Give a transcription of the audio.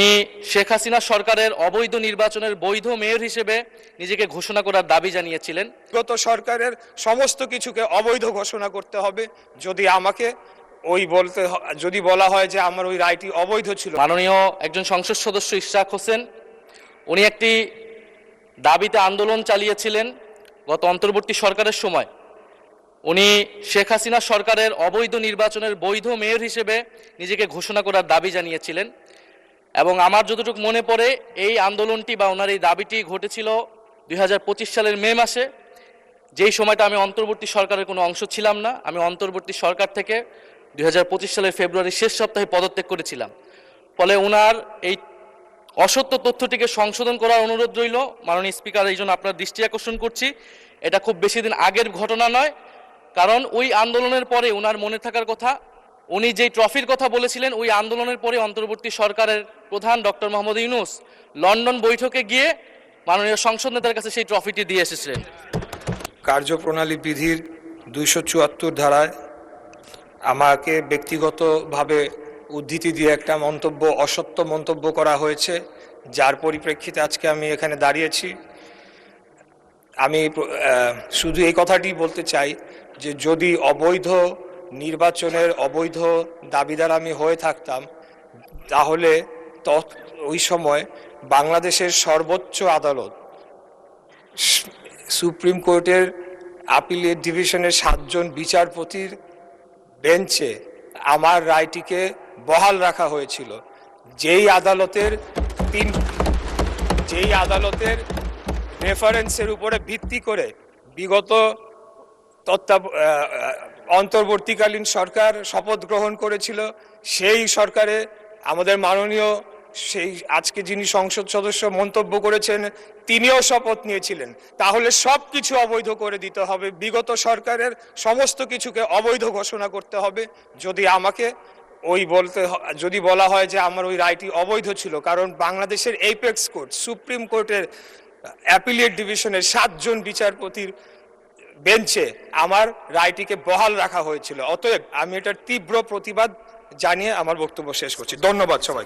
তিনি শেখ হাসিনা সরকারের অবৈধ নির্বাচনের বৈধ মেয়র হিসেবে নিজেকে ঘোষণা করার দাবি জানিয়েছিলেন। গত সরকারের সমস্ত কিছুকে অবৈধ ঘোষণা করতে হবে যদি আমাকে যদি বলা হয় যে আমার ওই রায়টি অবৈধ ছিল। মাননীয় একজন সংসদ সদস্য ইশরাক হোসেন, উনি একটি দাবিতে আন্দোলন চালিয়েছিলেন গত অন্তর্বর্তী সরকারের সময়। উনি শেখ হাসিনা সরকারের অবৈধ নির্বাচনের বৈধ মেয়র হিসেবে নিজেকে ঘোষণা করার দাবি জানিয়েছিলেন এবং আমার যতটুকু মনে পড়ে এই আন্দোলনটি বা ওনার এই দাবিটি ঘটেছিল 2025 সালের মে মাসে, যেই সময়টা আমি অন্তর্বর্তী সরকারের কোনো অংশ ছিলাম না। আমি অন্তর্বর্তী সরকার থেকে 2025 সালের ফেব্রুয়ারির শেষ সপ্তাহে পদত্যাগ করেছিলাম। ফলে ওনার এই অসত্য তথ্যটিকে সংশোধন করার অনুরোধ রইল মাননীয় স্পিকার। এই জন্য আপনার দৃষ্টি আকর্ষণ করছি, এটা খুব বেশি দিন আগের ঘটনা নয়। কারণ ওই আন্দোলনের পরে ওনার মনে থাকার কথা, উনি যেই ট্রফির কথা বলেছিলেন, ওই আন্দোলনের পরে অন্তর্বর্তী সরকারের প্রধান ডক্টর মোহাম্মদ ইউনূস লন্ডন বৈঠকে গিয়ে মাননীয় সংসদ নেতার কাছে সেই ট্রফিটি দিয়ে এসেছিলেন। কার্যপ্রণালী বিধির 274 ধারায় আমাকে ব্যক্তিগতভাবে উদ্ধৃতি দিয়ে একটা অসত্য মন্তব্য করা হয়েছে, যার পরিপ্রেক্ষিতে আজকে আমি এখানে দাঁড়িয়েছি। আমি শুধু এই কথাটি বলতে চাই যে যদি অবৈধ নির্বাচনের অবৈধ দাবিদার আমি হয়ে থাকতাম, তাহলে ওই সময় বাংলাদেশের সর্বোচ্চ আদালত সুপ্রিম কোর্টের আপিলেট ডিভিশনের 7 জন বিচারপতির বেঞ্চে আমার রায়টিকে বহাল রাখা হয়েছিল, যেই আদালতের রেফারেন্সের উপরে ভিত্তি করে বিগত অন্তর্বর্তীকালীন সরকার শপথ গ্রহণ করেছিল। সেই সরকারে আমাদের মাননীয় আজকে যিনি সংসদ সদস্য মন্তব্য করেছেন, তিনিও শপথ নিয়েছিলেন। তাহলে সব কিছু অবৈধ করে দিতে হবে, বিগত সরকারের সমস্ত কিছুকে অবৈধ ঘোষণা করতে হবে যদি আমাকে যদি বলা হয় যে আমার ওই রায়টি অবৈধ ছিল। কারণ বাংলাদেশের এপেক্স কোর্ট সুপ্রিম কোর্টের অ্যাপিলেট ডিভিশনের 7 জন বিচারপতির বেঞ্চে আমার রায়টিকে বহাল রাখা হয়েছিল। অতএব আমি এটার তীব্র প্রতিবাদ জানিয়ে আমার বক্তব্য শেষ করছি। ধন্যবাদ সবাই।